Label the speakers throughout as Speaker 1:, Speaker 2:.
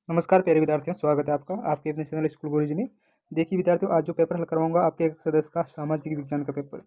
Speaker 1: नमस्कार प्यारे विद्यार्थियों, स्वागत है आपका आपके अपने चैनल स्कूल गुरुजी में। देखिए विद्यार्थियों, आज जो पेपर हल करवाऊंगा आपके एक सदस्य का सामाजिक विज्ञान का पेपर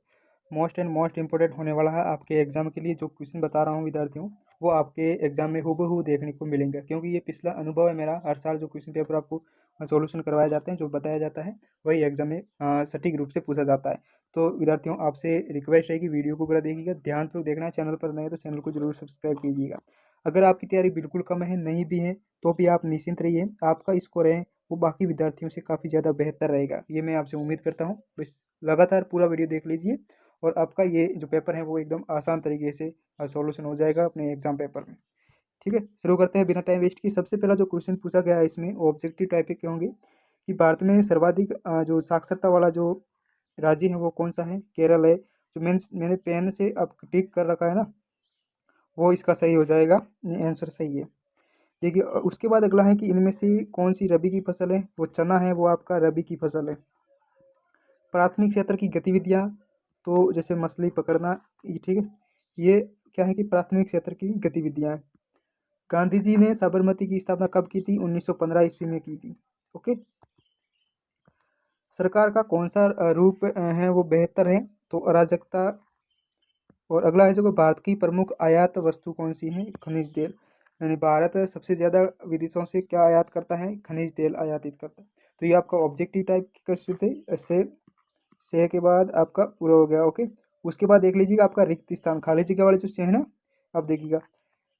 Speaker 1: मोस्ट इंपॉर्टेंट होने वाला है। आपके एग्जाम के लिए जो क्वेश्चन बता रहा हूँ विद्यार्थियों, वो आपके एग्जाम में हूबहू देखने को मिलेंगे, क्योंकि ये पिछला अनुभव है मेरा। हर साल जो क्वेश्चन पेपर आपको सॉल्यूशन करवाए जाते हैं, जो बताया जाता है, वही एग्जाम में सटीक रूप से पूछा जाता है। तो विद्यार्थियों, आपसे रिक्वेस्ट है कि वीडियो को पूरा देखिएगा, ध्यानपूर्वक देखना है। चैनल पर नए तो चैनल को जरूर सब्सक्राइब कीजिएगा। अगर आपकी तैयारी बिल्कुल कम है, नहीं भी है, तो भी आप निश्चिंत रहिए। आपका स्कोर है वो बाकी विद्यार्थियों से काफ़ी ज़्यादा बेहतर रहेगा, ये मैं आपसे उम्मीद करता हूँ। बस लगातार पूरा वीडियो देख लीजिए और आपका ये जो पेपर है वो एकदम आसान तरीके से सॉल्यूशन हो जाएगा अपने एग्जाम पेपर में। ठीक है, शुरू करते हैं बिना टाइम वेस्ट की। सबसे पहला जो क्वेश्चन पूछा गया है इसमें ऑब्जेक्टिव टाइप के होंगे कि भारत में सर्वाधिक जो साक्षरता वाला जो राज्य है वो कौन सा है। केरल है। जो मैंने पेन से अब टिक कर रखा है ना, वो इसका सही हो जाएगा, आंसर सही है। देखिए उसके बाद अगला है कि इनमें से कौन सी रबी की फसल है। वो चना है, वो आपका रबी की फसल है। प्राथमिक क्षेत्र की गतिविधियाँ, तो जैसे मछली पकड़ना, ये ठीक है। ये क्या है कि प्राथमिक क्षेत्र की गतिविधियाँ हैं। गांधी जी ने साबरमती की स्थापना कब की थी? 1915 ईस्वी में की थी। ओके। सरकार का कौन सा रूप है वो बेहतर है? तो अराजकता। और अगला है जो भारत की प्रमुख आयात वस्तु कौन सी है? खनिज तेल। यानी भारत सबसे ज़्यादा विदेशों से क्या आयात करता है? खनिज तेल आयातित करता है। तो ये आपका ऑब्जेक्टिव टाइप के क्वेश्चन थे। ऐसे से के बाद आपका पूरा हो गया। ओके। उसके बाद देख लीजिएगा आपका रिक्त स्थान, खाली जगह वाले जो से है ना, आप देखिएगा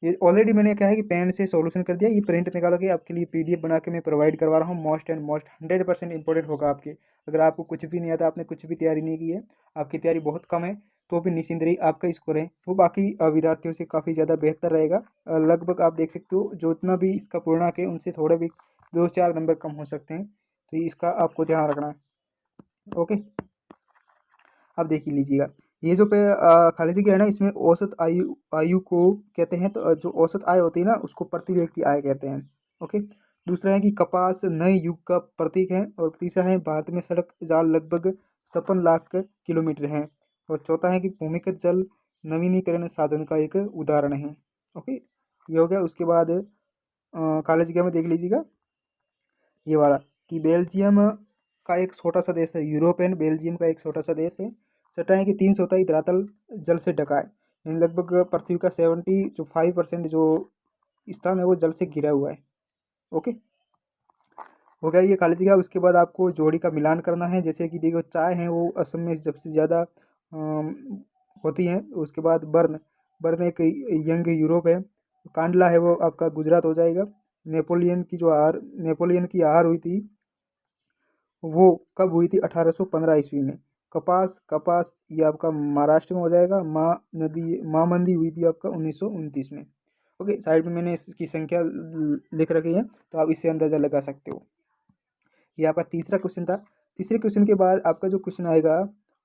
Speaker 1: ये ऑलरेडी मैंने क्या है कि पेन से सॉल्यूशन कर दिया। ये प्रिंट निकाल के आपके लिए पीडीएफ बना के मैं प्रोवाइड करवा रहा हूँ। मोस्ट एंड मोस्ट 100% इंपॉर्टेंट होगा आपके। अगर आपको कुछ भी नहीं आता, आपने कुछ भी तैयारी नहीं की है, आपकी तैयारी बहुत कम है, तो भी निश्चिंत रहिए, आपका स्कोर है वो बाकी विद्यार्थियों से काफ़ी ज़्यादा बेहतर रहेगा। लगभग आप देख सकते हो जो इतना भी इसका पूर्णांक है उनसे थोड़े भी 2-4 नंबर कम हो सकते हैं। तो इसका आपको ध्यान रखना है। ओके। अब देख ही लीजिएगा, ये जो खाली जगह है ना, इसमें औसत आयु आयु को कहते हैं। तो जो औसत आय होती है ना, उसको प्रति व्यक्ति आय कहते हैं। ओके। दूसरा है कि कपास नए युग का प्रतीक है। और तीसरा है भारत में सड़क जाल लगभग 56 लाख किलोमीटर है। और चौथा है कि भूमिगत जल नवीनीकरण साधन का एक उदाहरण है। ओके, ये हो गया। उसके बाद खाली जगह में देख लीजिएगा ये वाला कि बेल्जियम का एक छोटा सा देश है, यूरोपियन बेल्जियम का एक छोटा सा देश है। छठा है कि 3/4 धरातल जल से ढका है। यानी लगभग पृथ्वी का 75% जो स्थान है वो जल से घिरा हुआ है। ओके, हो गया ये खाली जगह। उसके बाद आपको जोड़ी का मिलान करना है। जैसे कि देखो चाय है वो असम में सबसे ज़्यादा होती है। उसके बाद बर्न बर्न एक यंग यूरोप है। कांडला है वो आपका गुजरात हो जाएगा। नेपोलियन की हार हुई थी, वो कब हुई थी? 1815 ईस्वी में। कपास कपास ये आपका महाराष्ट्र में हो जाएगा। माँ मंदी हुई थी आपका 1929 में। ओके, साइड में मैंने इसकी संख्या लिख रखी है, तो आप इससे अंदाज़ा लगा सकते हो। ये आपका तीसरा क्वेश्चन था। तीसरे क्वेश्चन के बाद आपका जो क्वेश्चन आएगा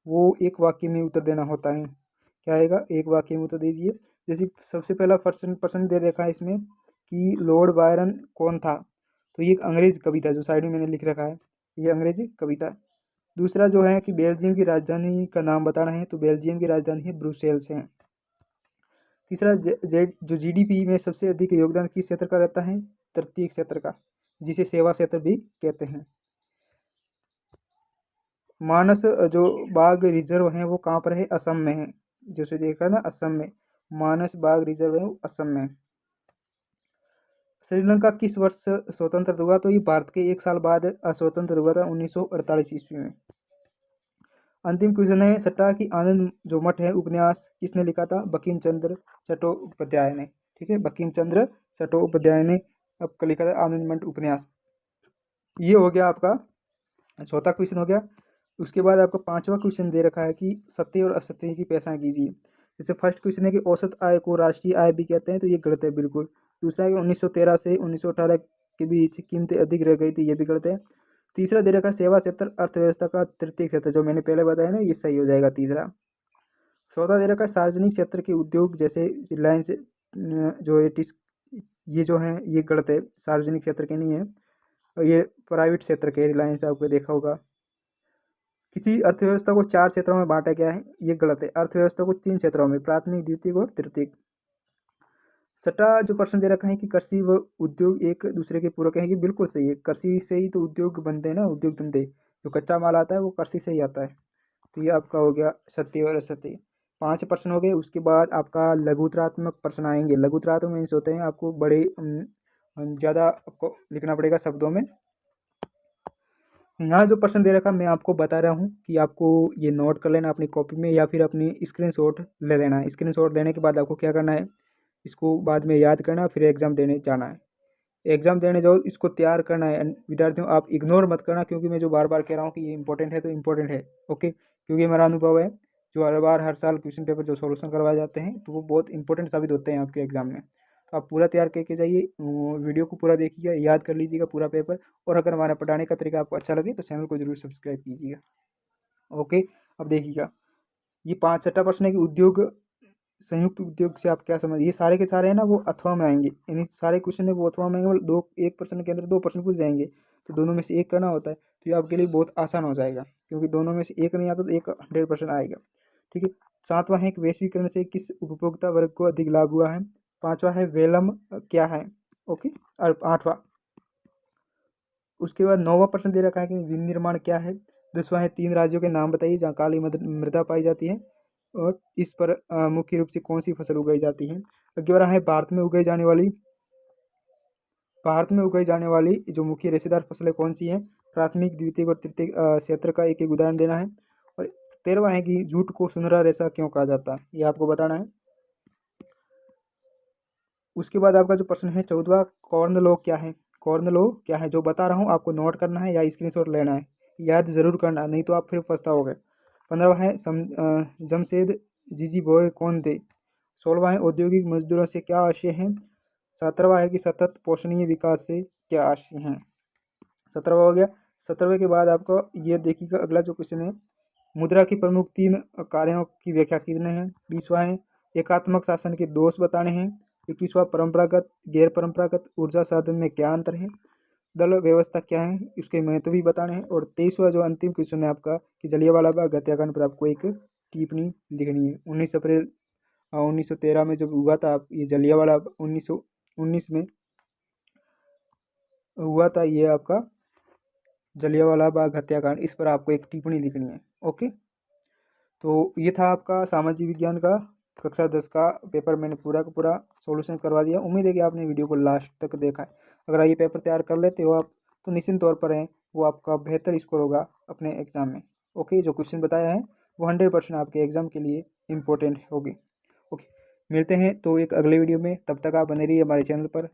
Speaker 1: वो एक वाक्य में उत्तर देना होता है। क्या आएगा? एक वाक्य में उत्तर दीजिए। जैसे सबसे पहला पर्सन पर्सन दे रखा है इसमें कि लॉर्ड बायरन कौन था। तो ये एक अंग्रेज कवि था, जो साइड में मैंने लिख रखा है, ये अंग्रेजी कविता। दूसरा जो है कि बेल्जियम की राजधानी का नाम बताना है, तो बेल्जियम की राजधानी है ब्रुसेल्स है। तीसरा जो जीडीपी में सबसे अधिक योगदान किस क्षेत्र का रहता है? तृतीय क्षेत्र का, जिसे सेवा क्षेत्र भी कहते हैं। मानस जो बाघ रिजर्व है वो कहाँ पर है? असम में है। जैसे देखा ना, असम में मानस बाघ रिजर्व है वो असम में है। श्रीलंका किस वर्ष स्वतंत्र हुआ? तो ये भारत के 1 साल बाद स्वतंत्र हुआ था, 1948 ईस्वी में। अंतिम क्वेश्चन है छठा कि आनंद जो मठ है उपन्यास किसने लिखा था? बंकिम चंद्र चट्टोपाध्याय ने। ठीक है, बंकिम चंद्र चट्टोपाध्याय ने आपका लिखा था आनंद मठ उपन्यास। ये हो गया आपका चौथा क्वेश्चन हो गया। उसके बाद आपका पांचवा क्वेश्चन दे रखा है कि सत्य और असत्य की पहचान कीजिए। जैसे फर्स्ट क्वेश्चन है कि औसत आय को राष्ट्रीय आय भी कहते हैं, तो ये गलत है बिल्कुल। दूसरा है कि 1913 से 1918 के बीच कीमतें अधिक रह गई थी, ये भी गलत है। तीसरा दे रखा है सेवा क्षेत्र अर्थव्यवस्था का तृतीय क्षेत्र, जो मैंने पहले बताया ना, ये सही हो जाएगा तीसरा। चौथा दे रखा है सार्वजनिक क्षेत्र के उद्योग जैसे रिलायंस जो ये जो है ये गलत है, सार्वजनिक क्षेत्र के नहीं है, और ये प्राइवेट क्षेत्र के रिलायंस आपको देखा होगा। किसी अर्थव्यवस्था को 4 क्षेत्रों में बांटा गया है, ये गलत है। अर्थव्यवस्था को 3 क्षेत्रों में, प्राथमिक, द्वितीयक और तृतीयक। छठा जो प्रश्न दे रखा है कि कृषि व उद्योग एक दूसरे के पूरक हैं, कि बिल्कुल सही है। कृषि से ही तो उद्योग बनते हैं ना, उद्योग धंधे। जो कच्चा माल आता है वो कृषि से ही आता है। तो ये आपका हो गया सत्य और असत्य। 5 प्रश्न हो गए। उसके बाद आपका लघुतरात्मक प्रश्न आएंगे। लघुतरात्मक मीन्स होते हैं आपको बड़े ज़्यादा आपको लिखना पड़ेगा शब्दों में। यहाँ जो प्रश्न दे रखा मैं आपको बता रहा हूँ कि आपको ये नोट कर लेना अपनी कॉपी में, या फिर अपनी स्क्रीनशॉट ले लेना है। स्क्रीनशॉट लेने के बाद आपको क्या करना है, इसको बाद में याद करना, फिर एग्ज़ाम देने जाना है। एग्ज़ाम देने जाओ, इसको तैयार करना है। विद्यार्थियों आप इग्नोर मत करना, क्योंकि मैं जो बार बार कह रहा हूँ कि ये इंपॉर्टेंट है तो इंपॉर्टेंट है। ओके, क्योंकि मेरा अनुभव है, जो हर बार हर साल क्वेश्चन पेपर जो सॉल्यूशन करवाए जाते हैं तो वो बहुत इंपॉर्टेंट साबित होते हैं आपके एग्जाम में। तो आप पूरा तैयार करके जाइए, वीडियो को पूरा देखिएगा, याद कर लीजिएगा पूरा पेपर। और अगर हमारा पढ़ाने का तरीका आपको अच्छा लगे तो चैनल को जरूर सब्सक्राइब कीजिएगा। ओके, अब देखिएगा ये 5 छठा प्रश्न है कि उद्योग, संयुक्त उद्योग से आप क्या समझ, ये सारे के सारे हैं ना वो अथवा में आएंगे। यानी सारे क्वेश्चन है वो अथवा में आएंगे। दो, एक प्रश्न के अंदर 2 प्रश्न पूछ जाएंगे, तो दोनों में से एक करना होता है। तो ये आपके लिए बहुत आसान हो जाएगा, क्योंकि दोनों में से एक नहीं आता तो एक 100% आएगा। ठीक है। 7वां है कि वैश्वीकरण से किस उपभोक्ता वर्ग को अधिक लाभ हुआ है। 5वां है वेलम क्या है। ओके, और 8वां, उसके बाद 9वां प्रश्न दे रखा है कि विनिर्माण क्या है। 10वां है 3 राज्यों के नाम बताइए जहाँ काली मृदा पाई जाती है, और इस पर मुख्य रूप से कौन सी फसल उगाई जाती है। 11 है भारत में उगाई जाने वाली जो मुख्य रेशेदार फसलें कौन सी हैं। प्राथमिक, द्वितीयक और तृतीयक क्षेत्र का एक एक उदाहरण देना है। और 13वां है कि जूट को सुनहरा रेशा क्यों कहा जाता है, ये आपको बताना है। उसके बाद आपका जो प्रश्न है 14वां, कॉर्न लॉ क्या है। कॉर्न लॉ क्या है जो बता रहा हूँ आपको नोट करना है या स्क्रीनशॉट लेना है, याद ज़रूर करना, नहीं तो आप फिर पछताओगे। 15वां है जमशेद जीजी बॉय कौन थे। 16वां है औद्योगिक मजदूरों से क्या आशय है। 17वां है कि सतत पोषणीय विकास से क्या आशय हैं। 17वां हो गया। 17वें के बाद आपको ये देखिएगा अगला जो क्वेश्चन है, मुद्रा की प्रमुख 3 कार्यों की व्याख्या कीजिए है। 20वां है एकात्मक शासन के दोष बताने हैं। 21वां परंपरागत गैर परंपरागत ऊर्जा साधन में क्या अंतर है। दल व्यवस्था क्या है, उसके महत्व भी बताने हैं। और 23वां जो अंतिम क्वेश्चन है आपका कि जलियांवाला बाग हत्याकांड पर आपको एक टिप्पणी लिखनी है। 19 अप्रैल 1913 में जब हुआ था, आप ये जलियांवाला 1919 में हुआ था ये आपका जलियांवाला बाग हत्याकांड, इस पर आपको एक टिप्पणी लिखनी है। ओके, तो ये था आपका सामाजिक विज्ञान का कक्षा 10 का पेपर। मैंने पूरा का पूरा सॉल्यूशन करवा दिया। उम्मीद है कि आपने वीडियो को लास्ट तक देखा है। अगर ये पेपर तैयार कर लेते हो आप तो निश्चित तौर पर है वो आपका बेहतर स्कोर होगा अपने एग्ज़ाम में। ओके, जो क्वेश्चन बताया है वो 100% आपके एग्ज़ाम के लिए इम्पोर्टेंट होगी। ओके, मिलते हैं तो एक अगले वीडियो में, तब तक आप बने रहिए हमारे चैनल पर।